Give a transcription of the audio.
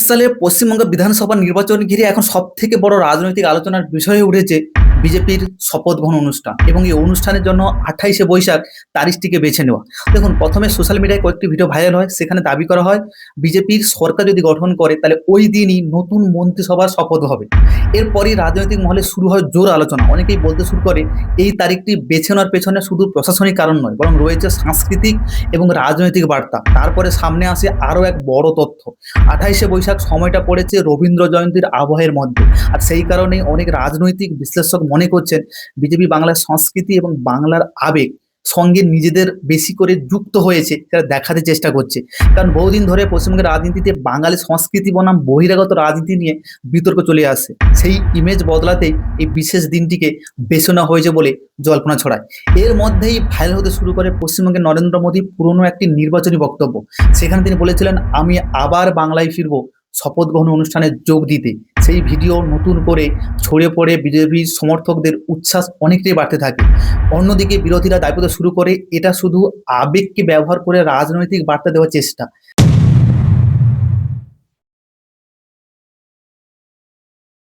সালে পশ্চিমবঙ্গ বিধানসভা নির্বাচন ঘিরে এখন সবথেকে বড় রাজনৈতিক আলোচনার বিষয় হয়ে উঠেছে বিজেপির শপথ গ্রহণ অনুষ্ঠান এবং এই অনুষ্ঠানের জন্য 28শে বৈশাখ তারিখটিকে বেছে নেওয়া। দেখুন, প্রথমে সোশ্যাল মিডিয়ায় কয়েকটি ভিডিও ভাইরাল হয়, সেখানে দাবি করা হয় বিজেপির সরকার যদি গঠন করে তাহলে ওই দিনই নতুন মন্ত্রিসভার শপথ হবে। এরপরই রাজনৈতিক মহলে শুরু হয় জোর আলোচনা। অনেকেই বলতে শুরু করে এই তারিখটি বেছে নেওয়ার পেছনে শুধু প্রশাসনিক কারণ নয়, বরং রয়েছে সাংস্কৃতিক এবং রাজনৈতিক বার্তা। তারপরে সামনে আসে আরও এক বড় তথ্য, 28শে বৈশাখ সময়টা পড়েছে রবীন্দ্র জয়ন্তীর আবহের মধ্যে। আর সেই কারণেই অনেক রাজনৈতিক বিশ্লেষক মনে করছেন বিজেপি বাংলার সংস্কৃতি এবং বাংলার আবেগ সঙ্গে নিজেদের বেশি করে যুক্ত হয়েছে, সেটা দেখাতে চেষ্টা করছে। কারণ বহুদিন ধরে পশ্চিমবঙ্গের রাজনীতিতে বাঙালি সংস্কৃতি বনাম বহিরাগত রাজনীতি নিয়ে বিতর্ক চলে আসে। সেই ইমেজ বদলাতেই এই বিশেষ দিনটিকে বেছে নেওয়া হয়েছে বলে জল্পনা ছড়ায়। এর মধ্যেই ভাইরাল হতে শুরু করে পশ্চিমবঙ্গের নরেন্দ্র মোদী পুরনো একটি নির্বাচনী বক্তব্য। সেখানে তিনি বলেছিলেন, আমি আবার বাংলায় ফিরবো শপথ গ্রহণ অনুষ্ঠানে যোগ দিতে। সেই ভিডিও নতুন করে ছড়িয়ে পড়ে বিজেপির সমর্থকদের উচ্ছ্বাস অনেকটাই বাড়তে থাকে। অন্যদিকে বিরোধীরা দাবি করতে শুরু করে এটা শুধু আবেগকে ব্যবহার করে রাজনৈতিক বার্তা দেওয়ার চেষ্টা।